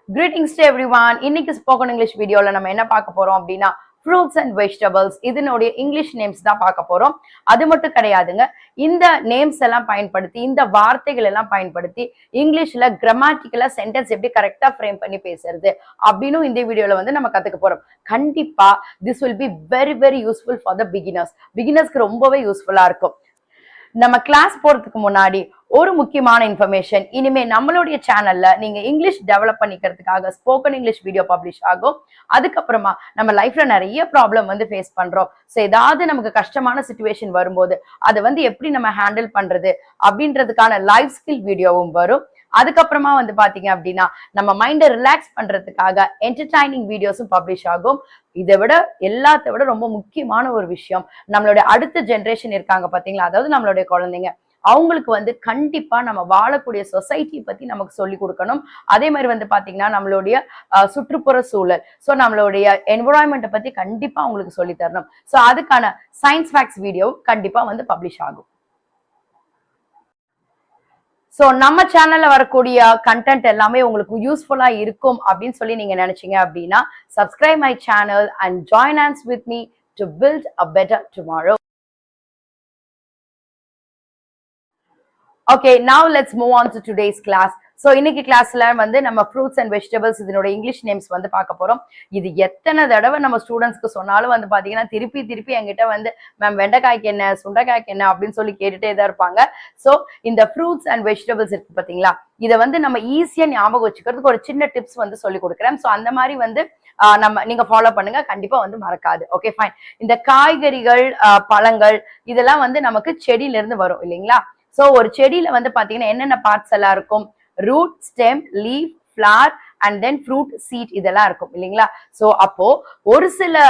Greetings to everyone. இன்னைக்கு spoken English வீடியோல நம்ம என்ன பார்க்க போறோம் அப்படின்னா ஃப்ரூட்ஸ் அண்ட் வெஜிடபிள்ஸ் இதனுடைய இங்கிலீஷ் நேம்ஸ் தான் பார்க்க போறோம். அது மட்டும் கிடையாதுங்க. இந்த நேம்ஸ் எல்லாம் பயன்படுத்தி இந்த வார்த்தைகள் எல்லாம் பயன்படுத்தி இங்கிலீஷ்ல கிராமட்டிக்கலா சென்டென்ஸ் எப்படி கரெக்டா ஃப்ரேம் பண்ணி பேசுறது அப்படின்னு இந்த வீடியோல வந்து நம்ம கத்துக்க போறோம். கண்டிப்பா this will be very very useful for the பிகினர்ஸ்க்கு ரொம்பவே யூஸ்ஃபுல்லா இருக்கும். நம்ம கிளாஸ் போறதுக்கு முன்னாடி ஒரு முக்கியமான இன்ஃபர்மேஷன். இனிமே நம்மளுடைய சேனல்ல நீங்க இங்கிலீஷ் டெவலப் பண்ணிக்கிறதுக்காக ஸ்போக்கன் இங்கிலீஷ் வீடியோ பப்ளிஷ் ஆகும். அதுக்கப்புறமா நம்ம லைஃப்ல நிறைய ப்ராப்ளம் வந்து ஃபேஸ் பண்றோம். ஸோ ஏதாவது நமக்கு கஷ்டமான சுச்சுவேஷன் வரும்போது அதை வந்து எப்படி நம்ம ஹேண்டில் பண்றது அப்படின்றதுக்கான லைஃப் ஸ்கில் வீடியோவும் வரும். அதுக்கப்புறமா வந்து பாத்தீங்க அப்படின்னா நம்ம மைண்டை ரிலாக்ஸ் பண்றதுக்காக என்டர்டைனிங் வீடியோஸும் பப்ளிஷ் ஆகும். இதை விட எல்லாத்த விட ரொம்ப முக்கியமான ஒரு விஷயம், நம்மளுடைய அடுத்த ஜென்ரேஷன் இருக்காங்க பாத்தீங்களா, அதாவது நம்மளுடைய குழந்தைங்க, அவங்களுக்கு வந்து கண்டிப்பா நம்ம வாழக்கூடிய சொசைட்டி பத்தி நமக்கு சொல்லி கொடுக்கணும். அதே மாதிரி வந்து பாத்தீங்கன்னா நம்மளுடைய சுற்றுப்புற சூழல், ஸோ நம்மளுடைய என்விரான்மெண்ட்டை பத்தி கண்டிப்பா அவங்களுக்கு சொல்லி தரணும். ஸோ அதுக்கான சயின்ஸ் ஃபேக்ட்ஸ் வீடியோ கண்டிப்பா வந்து பப்ளிஷ் ஆகும். ஸோ நம்ம சேனல்ல வரக்கூடிய கண்டென்ட் எல்லாமே உங்களுக்கு யூஸ்ஃபுல்லா இருக்கும் அப்படின்னு சொல்லி நீங்க நினைச்சீங்க அப்படின்னா subscribe my channel and join hands with me to build a better tomorrow. Okay, now let's move on to today's class. So இன்னைக்கு கிளாஸ்ல வந்து நம்ம ஃப்ரூட்ஸ் அண்ட் வெஜிடபிள்ஸ் இதனோட இங்கிலீஷ் நேம்ஸ் வந்து பார்க்க போறோம். இது எத்தனை தடவை நம்ம ஸ்டூடெண்ட்ஸ்க்கு சொன்னாலும் வந்து பாத்தீங்கன்னா திருப்பி என்கிட்ட வந்து மேம் வெண்டைக்காய்க்கு என்ன, சுண்டைக்காய்க்கு என்ன அப்படின்னு சொல்லி கேட்டுட்டே தான் இருப்பாங்க. ஸோ இந்த ஃப்ரூட்ஸ் அண்ட் வெஜிடபிள்ஸ் இருக்கு பாத்தீங்களா, இதை வந்து நம்ம ஈஸியா ஞாபகம் வச்சுக்கிறதுக்கு ஒரு சின்ன டிப்ஸ் வந்து சொல்லி கொடுக்குறேன். ஸோ அந்த மாதிரி வந்து நீங்க ஃபாலோ பண்ணுங்க, கண்டிப்பா வந்து மறக்காது. Okay fine. இந்த காய்கறிகள், பழங்கள் இதெல்லாம் வந்து நமக்கு செடியில இருந்து வரும் இல்லைங்களா. ஸோ ஒரு செடியில வந்து பாத்தீங்கன்னா என்னென்ன பார்ட்ஸ் எல்லாம் இருக்கும், root, stem, leaf, flower and then fruit, seed இதெல்லாம் இருக்கும் இல்லைங்களா. ஸோ அப்போ ஒரு சில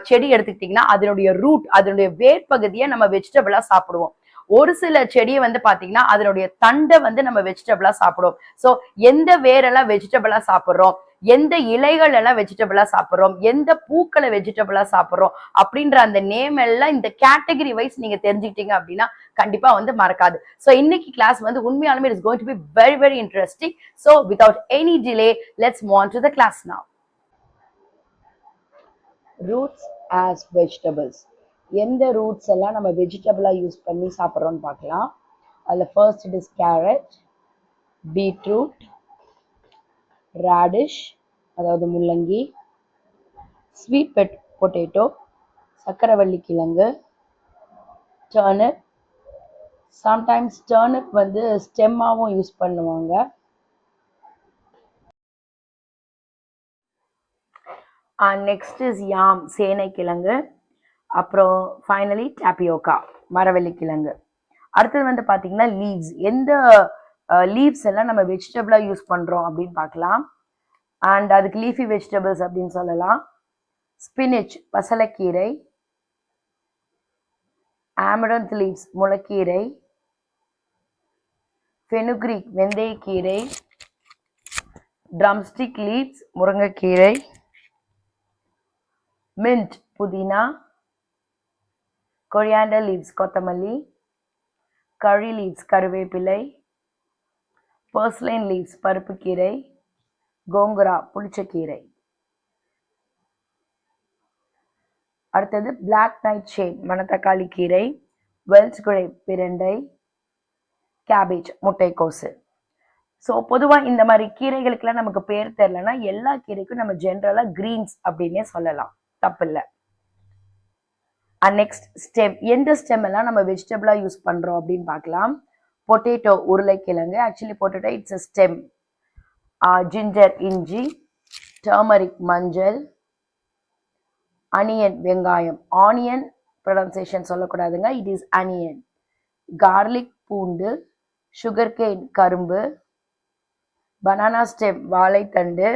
செடி எடுத்துக்கிட்டீங்கன்னா அதனுடைய ரூட், அதனுடைய வேர் பகுதியை நம்ம வெஜிடபிளா சாப்பிடுவோம். ஒரு சில செடியை வந்து பாத்தீங்கன்னா அதனுடைய தண்டை வந்து நம்ம வெஜிடபிளா சாப்பிடுவோம். ஸோ எந்த வேரெல்லாம் வெஜிடபிளா சாப்பிட்றோம், எந்த இலைகள் எல்லாம் வெஜிடபிளா சாப்பிட்றோம், எந்த பூக்களை வெஜிடபிளா சாப்பிட்றோம் அப்படின்ற அந்த நேம் எல்லாம் இந்த கேட்டகரி வைஸ் நீங்க தெரிஞ்சுக்கிட்டீங்க அப்படின்னா கண்டிப்பா வந்து மறக்காது. ஸோ இன்னைக்கு கிளாஸ் வந்து உண்மையாலுமே it's going to be very very interesting. So without any delay let's move on to the class now. Roots as vegetables. எந்த ரூட்ஸ் எல்லாம் நம்ம வெஜிடபிளா யூஸ் பண்ணி சாப்பிட்றோம்னு பார்க்கலாம். அதில் first it is carrot, beetroot, radish அதாவது முள்ளங்கி, ஸ்வீட் பொட்டேட்டோ சக்கரவள்ளி கிழங்கு, டர்னிப். சம்டைம்ஸ் டர்னிப் வந்து ஸ்டெம்மாவும் யூஸ் பண்ணுவாங்க. நெக்ஸ்ட் இஸ் யாம் சேனை கிழங்கு. அப்புறம் ஃபைனலி டாப்பியோக்கா மரவள்ளி கிழங்கு. அடுத்தது வந்து பார்த்தீங்கன்னா லீவ்ஸ். எந்த லீவ்ஸ் எல்லாம் நம்ம வெஜிடபிளாக யூஸ் பண்ணுறோம் அப்படின்னு பார்க்கலாம். அண்ட் அதுக்கு லீஃபி வெஜிடபிள்ஸ் அப்படின்னு சொல்லலாம். ஸ்பினிச் பசலைக்கீரை, ஆமரந்த் லீவ்ஸ் முளைக்கீரை, ஃபெனுக்ரீக் வெந்தயக்கீரை, ட்ரம்ஸ்டிக் லீவ்ஸ் முருங்கைக்கீரை, மின்ட் புதினா, கொரியாண்டர் லீவ்ஸ் கொத்தமல்லி, கரி லீவ்ஸ் கருவேப்பிலை, பர்ஸ்லைன் லீவ்ஸ் பருப்புக்கீரை, கோங்குரா புளிச்சக்கீரை. அடுத்தது பிளாக் நைட் ஷேட் மணத்தக்காளி கீரை, வெல்ச் கிரேப் பிரண்டை, கேபேஜ் முட்டைக்கோசு. ஸோ பொதுவாக இந்த மாதிரி கீரைகளுக்கெல்லாம் நமக்கு பேர் தெரியலன்னா எல்லா கீரைக்கும் நம்ம ஜென்ரலாக கிரீன்ஸ் அப்படின்னே சொல்லலாம், தப்பு இல்லை. Next stem. எந்த ஸ்டெம் எல்லாம் நம்ம வெஜிடபிளா யூஸ் பண்றோம் அப்படின்னு பார்க்கலாம். பொட்டேட்டோ உருளைக்கிழங்கு, actually potato it's a stem. Ginger இஞ்சி, டர்மரிக் மஞ்சள், அனியன் வெங்காயம், ஆனியன் ப்ரொனன்சியேஷன் சொல்லக்கூடாதுங்க, இட் இஸ் அனியன். கார்லிக் பூண்டு, சுகர் கேன் கரும்பு, பனானா ஸ்டெம் வாழைத்தண்டு,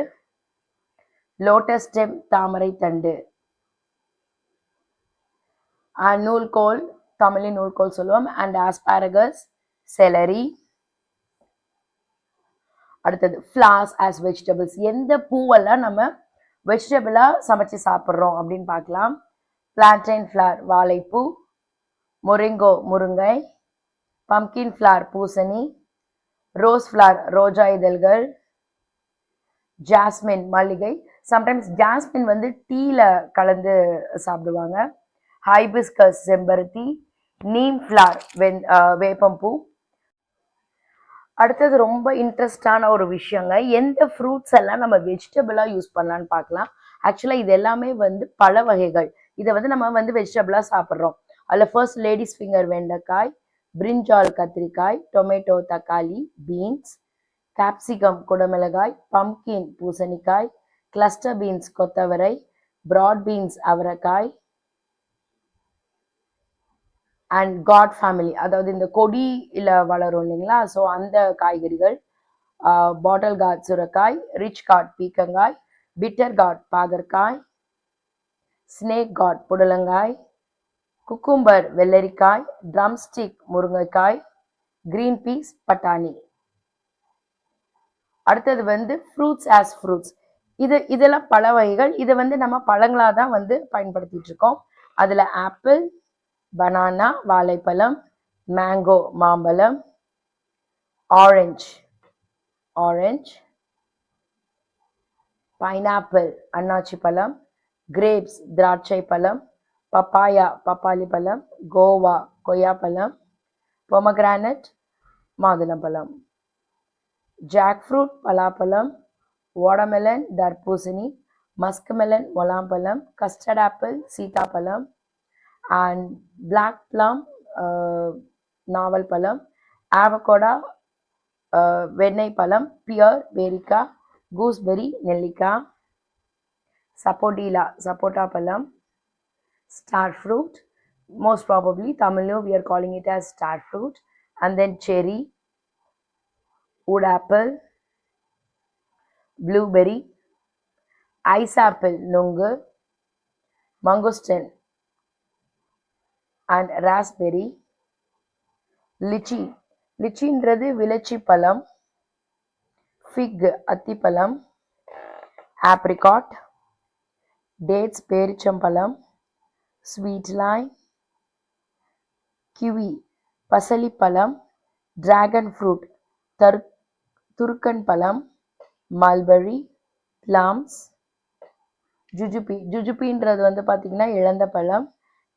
லோட்டஸ் ஸ்டெம் தாமரை தண்டு, நூல்கோல் தமிழில் நூல்கோல் சொல்லுவோம், அண்ட் ஆஸ்பாரகஸ் செலரி. அடுத்தது ஃப்ளார்ஸ் ஆஸ் வெஜிடபிள்ஸ். எந்த பூவெல்லாம் நம்ம வெஜிடபிளா சமைச்சு சாப்பிட்றோம் அப்படின்னு பார்க்கலாம். பிளான்டைன் ஃப்ளார் வாழைப்பூ, மொரிங்கோ முருங்கை, பம்கின் ஃப்ளார் பூசணி, ரோஸ் ஃப்ளார் ரோஜா இதழ்கள், ஜாஸ்மின் மல்லிகை. சம்டைம்ஸ் ஜாஸ்மின் வந்து டீல கலந்து சாப்பிடுவாங்க. ஹைபிஸ்கஸ் செம்பருத்தி. நீம் ஃப்ளார் வேப்பம்பூ. அடுத்தது ரொம்ப இன்ட்ரெஸ்டான ஒரு விஷயங்க, எந்த ஃப்ரூட்ஸ் எல்லாம் நம்ம வெஜிடபிளா யூஸ் பண்ணலான்னு பார்க்கலாம். ஆக்சுவலா இது எல்லாமே வந்து பழ வகைகள். இதை வந்து நம்ம வந்து வெஜிடபிளா சாப்பிட்றோம். அதில் ஃபர்ஸ்ட் லேடிஸ் ஃபிங்கர் வெண்டைக்காய், பிரிஞ்சால் கத்திரிக்காய், டொமேட்டோ தக்காளி, பீன்ஸ், கேப்சிகம் குடமிளகாய், பம்கின் பூசணிக்காய், கிளஸ்டர் பீன்ஸ் கொத்தவரை, பிராட் பீன்ஸ் அவரைக்காய், அண்ட் காட் ஃபேமிலி, அதாவது இந்த கொடியில் வளரும் இல்லைங்களா, ஸோ அந்த காய்கறிகள். பாட்டில் கார்ட் சுரக்காய், ரிச் கார்ட் பீக்கங்காய், பிட்டர் கார்ட் பாகற்காய், ஸ்னேக் கார்ட் புடலங்காய், குக்கும்பர் வெள்ளரிக்காய், ட்ரம்ஸ்டிக் முருங்கைக்காய், கிரீன் பீஸ் பட்டாணி. அடுத்தது வந்து ஃப்ரூட்ஸ் ஆஸ் ஃப்ரூட்ஸ். இதெல்லாம் பழ வகைகள். இதை வந்து நம்ம பழங்களாக தான் வந்து பயன்படுத்திட்டு இருக்கோம். அதில் ஆப்பிள், பனானா வாழைப்பழம், மேங்கோ மாம்பழம், ஆரஞ்சு பைனாப்பிள் அன்னாச்சி பழம், கிரேப்ஸ் திராட்சை பழம், பப்பாயா பப்பாளி பழம், கோவா கொய்யாப்பழம், பொமக்ரானட் மாதுளம்பழம், ஜாக் ஃப்ரூட் பலாப்பழம், வாட்டர்மெலன் தர்பூசணி, மஸ்க்மெலன் முலாம்பழம், கஸ்டர்ட் ஆப்பிள் சீதாப்பழம், அண்ட் பிளாக் பிளம் நாவல் பழம், ஆவகோடா வெண்ணெய் பழம், பியர் பேரிக்காய், கூஸ்பெரி நெல்லிக்காய், சப்போட்டீலா சப்போட்டா பழம், star fruit, most probably Tamil we are calling it as star fruit, and then cherry, wood apple, blueberry, ice apple nungu, mangosteen and raspberry, லிச்சின்றது விளச்சி பழம், ஃபிக் அத்திப்பழம், ஆப்ரிகாட், டேட்ஸ் பேரிச்சம்பழம், ஸ்வீட் லைம், கிவி பசலிப்பழம், dragon fruit துருக்கன் பழம், mulberry, plums, ஜுஜுபின்றது வந்து பார்த்தீங்கன்னா இழந்த பழம்,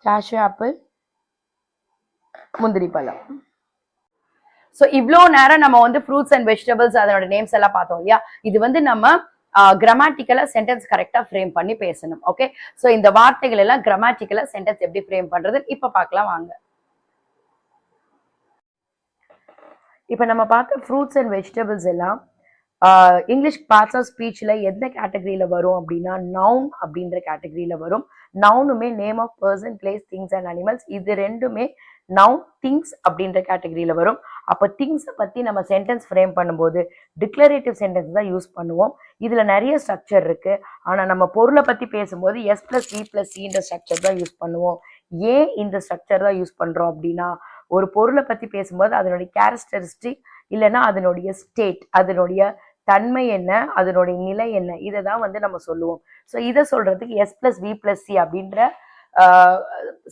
கேஷ்யூ ஆப்பிள், முந்திரி பழம். ஸோ இவ்வளோ நேரம் நம்ம வந்து ஃப்ரூட்ஸ் அண்ட் வெஜிடபிள்ஸ் அதனோட நேம்ஸ் எல்லாம் பார்த்தோம் இல்லையா. இது வந்து நம்ம கிராமட்டிக்கலா சென்டென்ஸ் கரெக்டா ஃப்ரேம் பண்ணி பேசணும். ஓகே, ஸோ இந்த வார்த்தைகள் எல்லாம் கிராமட்டிக்கலா சென்டென்ஸ் எப்படி ஃப்ரேம் பண்றது இப்ப பார்க்கலாம் வாங்க. இப்ப நம்ம பார்த்த ஃப்ரூட்ஸ் அண்ட் வெஜிடபிள்ஸ் எல்லாம் இங்கிலீஷ் பார்ட்ஸ் ஆஃப் ஸ்பீச்ல எந்த கேட்டகரியில வரும் அப்படின்னா நவுன் அப்படின்ற கேட்டகரியில வரும். நவுனுமே name of person, place, things and animals, இது ரெண்டுமே நவுன் திங்ஸ் அப்படின்ற கேட்டகரியில வரும். அப்போ திங்ஸை பத்தி நம்ம சென்டென்ஸ் ஃப்ரேம் பண்ணும்போது டிக்ளரேட்டிவ் சென்டென்ஸ் தான் யூஸ் பண்ணுவோம். இதுல நிறைய ஸ்ட்ரக்சர் இருக்கு. ஆனா நம்ம பொருளை பத்தி பேசும்போது S+V+Cன்ற ஸ்ட்ரக்சர் தான் யூஸ் பண்ணுவோம். ஏன் இந்த ஸ்ட்ரக்சர் தான் யூஸ் பண்றோம் அப்படின்னா, ஒரு பொருளை பத்தி பேசும்போது அதனுடைய கேரக்டரிஸ்டிக் இல்லைன்னா அதனுடைய ஸ்டேட், அதனுடைய தன்மை என்ன, அதனுடைய நிலை என்ன, இதை தான் வந்து நம்ம சொல்லுவோம். ஸோ இதை சொல்றதுக்கு S+V+C அப்படின்ற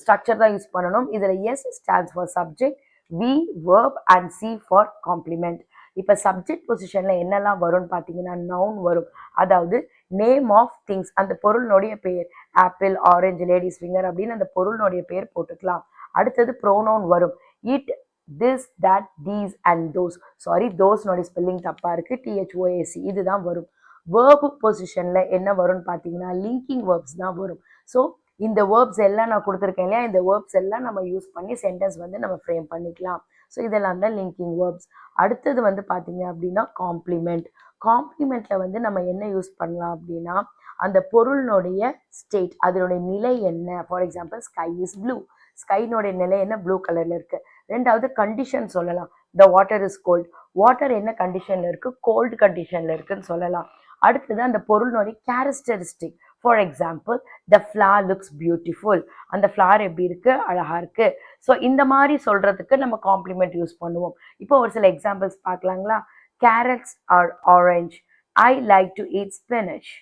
ஸ்ட்ரக்சர் தான் யூஸ் பண்ணணும். இதுல S stands for subject, V verb and C for complement. இப்ப சப்ஜெக்ட் பொசிஷன்ல என்னெல்லாம் வரும்னு பாத்தீங்கன்னா நவுன் வரும். அதாவது நேம் ஆஃப் திங்ஸ், அந்த பொருளினுடைய பெயர், ஆப்பிள், ஆரஞ்சு, லேடிஸ் ஃபிங்கர் அப்படின்னு அந்த பொருளினுடைய பெயர் போட்டுக்கலாம். அடுத்தது ப்ரோனவுன் வரும். It, this, that, these and those. Sorry, தோஸ்னுடைய ஸ்பெல்லிங் தப்பா இருக்கு, THOAC இதுதான் வரும். வேர்பு பொசிஷன்ல என்ன வரும்னு பாத்தீங்கன்னா லிங்கிங் வேர்ப்ஸ் தான் வரும். ஸோ இந்த வேர்ப்ஸ் எல்லாம் நான் கொடுத்துருக்கேன் இல்லையா, இந்த வேர்ப்ஸ் எல்லாம் நம்ம யூஸ் பண்ணி சென்டென்ஸ் வந்து நம்ம ஃப்ரேம் பண்ணிக்கலாம். ஸோ இதெல்லாம் தான் லிங்கிங் வேர்ப்ஸ். அடுத்தது வந்து பார்த்தீங்க அப்படின்னா காம்ப்ளிமெண்ட். காம்ப்ளிமெண்ட்ல வந்து நம்ம என்ன யூஸ் பண்ணலாம் அப்படின்னா அந்த பொருளினுடைய ஸ்டேட், அதனுடைய நிலை என்ன. For example sky is blue, ஸ்கைனுடைய நிலை என்ன, ப்ளூ கலர்ல இருக்கு. ரெண்டாவது கண்டிஷன் சொல்லலாம், the water is cold, water என்ன கண்டிஷன்ல இருக்கு, கோல்டு கண்டிஷன்ல இருக்குன்னு சொல்லலாம். அடுத்தது அந்த பொருளினுடைய characteristic. For example the flower looks beautiful, அந்த ஃப்ளவர் எப்படி இருக்கு, அழகா இருக்கு. ஸோ இந்த மாதிரி சொல்றதுக்கு நம்ம காம்ப்ளிமெண்ட் யூஸ் பண்ணுவோம். இப்போ ஒரு சில எக்ஸாம்பிள்ஸ் பார்க்கலாங்களா. Carrots are orange, I like to eat spinach,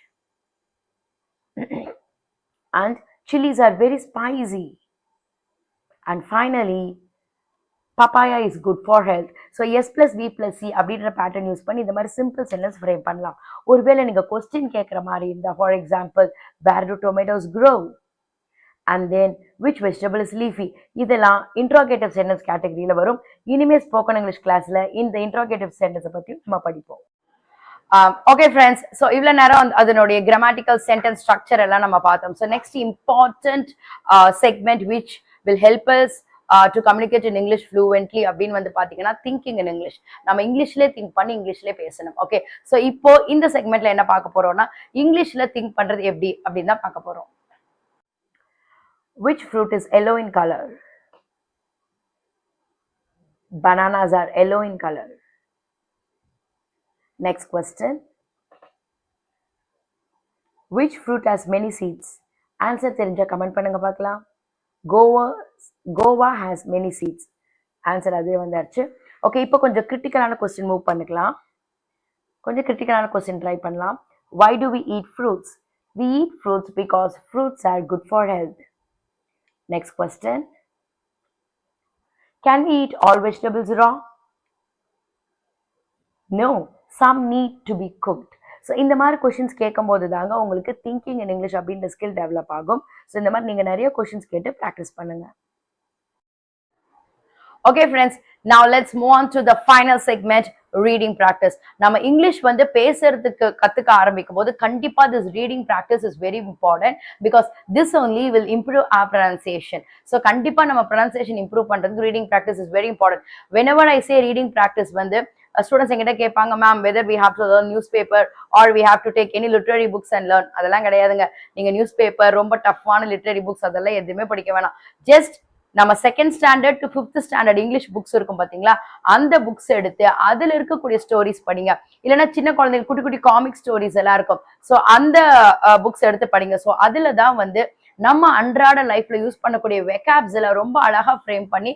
and chilies are very spicy. And finally, papaya is good for health. So s plus b plus c அப்படின்ற பேட்டர்ன் யூஸ் பண்ணி இந்த மாதிரி simple sentence frame பண்ணலாம். ஒருவேளை நீங்க question கேட்குற மாதிரி இருந்தா, for example where do tomatoes grow, and then which vegetable is leafy, இதெல்லாம் இன்ட்ரோகேட்டிவ் சென்டென்ஸ் கேட்டகரியில வரும். இனிமே ஸ்போக்கன் இங்கிலீஷ் கிளாஸ்ல இந்த இன்ட்ரோகேட்டிவ் சென்டென்ஸை பத்தி நம்ம படிப்போம். ஓகே ஃப்ரெண்ட்ஸ், ஸோ இவ்வளோ நேரம் அதனுடைய கிராமட்டிக்கல் சென்டென்ஸ் ஸ்ட்ரக்சர் எல்லாம் நம்ம பார்த்தோம். So next important segment which will help us to communicate in English ஃப்ளூவென்ட்லி அப்படின்னு வந்து பார்த்தீங்கன்னா திங்கிங் இன் இங்கிலீஷ். நம்ம இங்கிலீஷ்லேயே திங்க் பண்ணி இங்கிலீஷ்லேயே பேசணும். ஓகே, ஸோ இப்போ இந்த செக்மெண்ட்ல என்ன பார்க்க போறோம்னா இங்கிலீஷ்ல திங்க் பண்றது எப்படி அப்படின்னு தான் பார்க்க போறோம். Which fruit is yellow in color? Bananas are yellow in color. Next question. Which fruit has many seeds? Answer தெரிஞ்சா கமெண்ட் பண்ணுங்க பார்க்கலாம். Guava has many seeds. Answer அதே வந்தாச்சு. ஓகே, இப்போ கொஞ்சம் கிரிட்டிக்கலான கொஸ்டின் மூவ் பண்ணிக்கலாம். கொஞ்சம் கிரிட்டிக்கலான கொஸ்டின் ட்ரை பண்ணலாம். Why do we eat fruits? We eat fruits because fruits are good for health. Next question. Can we eat all vegetables raw? No, some need to be cooked. So இந்த மாதிரி questions கேட்கும் போது தாங்க உங்களுக்கு thinking in English அப்படின்ற skill develop ஆகும். So இந்த மாதிரி நீங்கள் நிறைய கொஷின்ஸ் கேட்டு ப்ராக்டிஸ் பண்ணுங்க. Okay friends, now let's move on to the final segment, reading practice. நம்ம இங்கிலீஷ் வந்து பேசுறதுக்கு கத்துக்க ஆரம்பிக்கும் போது கண்டிப்பா this reading practice is very important because this only will improve our pronunciation. So கண்டிப்பா நம்ம pronunciation improve பண்றதுக்கு reading practice is very important. Whenever I say reading practice வந்து ஸ்டூடெண்ட்ஸ் எங்கிட்ட கேட்பாங்க, ma'am whether we have to learn newspaper or we have to take any literary books and learn. அதெல்லாம் கிடையாதுங்க. நீங்க news paper ரொம்ப டஃப்பான literary books அதெல்லாம் எதுவுமே படிக்க வேணாம். ஜஸ்ட் நம்ம second standard to 5th standard English books இருக்கும் பாத்தீங்களா, அந்த புக்ஸ் எடுத்து அதுல இருக்கக்கூடிய ஸ்டோரிஸ் படிங்க. இல்லைன்னா சின்ன குழந்தைங்க குட்டி குட்டி காமிக் ஸ்டோரிஸ் எல்லாம் இருக்கும், ஸோ அந்த புக்ஸ் எடுத்து படிங்க. ஸோ அதுல தான் வந்து நம்ம அன்றாட லைஃப்ல யூஸ் பண்ணக்கூடிய வெக்காப்ஸ் எல்லாம் ரொம்ப அழகா ஃப்ரேம் பண்ணி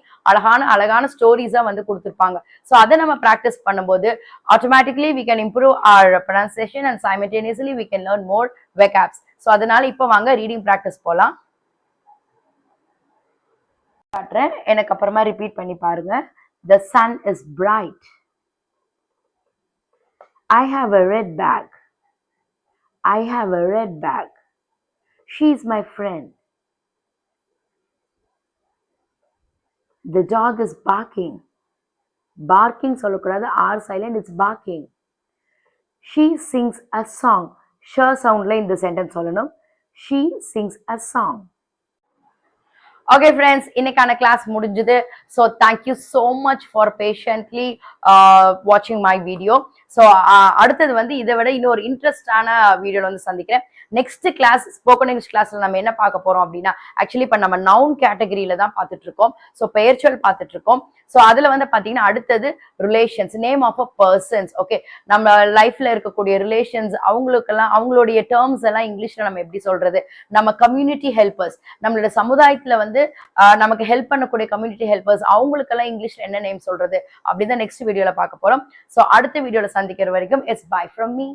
அழகான ஸ்டோரிஸா வந்து கொடுத்துருப்பாங்க. ஸோ அதை நம்ம ப்ராக்டிஸ் பண்ணும்போது automatically we can improve our pronunciation and simultaneously we can learn more vocabs. So அதனால இப்போ வாங்க ரீடிங் ப்ராக்டிஸ் போலாம். எனக்கு அப்புறமா ரிப்பீட் பண்ணி பாருங்க. The sun is bright. I have a red bag. I have a red bag. She is my friend. The dog is barking. Barking சொல்லக்கூடாது, R silent, it's barking. She sings a song. Sure soundல இந்த sentence சொல்லணும். She sings a song. Okay friends, இன்னைக்கான class முடிஞ்சது. So thank you so much for patiently வாட்சிங் my video. So அடுத்தது வந்து இதை விட இன்னொரு இன்ட்ரெஸ்டான வீடியோவில் வந்து சந்திக்கிறேன். நெக்ஸ்ட் கிளாஸ் ஸ்போக்கன் இங்கிலீஷ் கிளாஸ்ல நம்ம என்ன பார்க்க போறோம் அப்படின்னா, ஆக்சுவலி இப்போ நம்ம நவுன் கேட்டகரியில தான் பார்த்துட்டு இருக்கோம். ஸோ பெயர்ச்சொல் பார்த்துட்டு இருக்கோம். ஸோ அதுல வந்து பாத்தீங்கன்னா அடுத்தது relations, name of a persons. Okay, நம்ம லைஃப்ல இருக்கக்கூடிய ரிலேஷன்ஸ் அவங்களுக்கெல்லாம் அவங்களுடைய டேர்ம்ஸ் எல்லாம் இங்கிலீஷ்ல நம்ம எப்படி சொல்றது, நம்ம கம்யூனிட்டி ஹெல்பர்ஸ், நம்மளோட சமுதாயத்துல வந்து நமக்கு ஹெல்ப் பண்ணக்கூடிய கம்யூனிட்டி ஹெல்பர்ஸ் அவங்களுக்கெல்லாம் இங்கிலீஷ்ல என்ன நேம் சொல்றது அப்படிதான் நெக்ஸ்ட் வீடியோல பார்க்க போறோம். ஸோ அடுத்த வீடியோல சந்திக்கிற வரைக்கும் இட்ஸ் பை ஃப்ரம் மீ.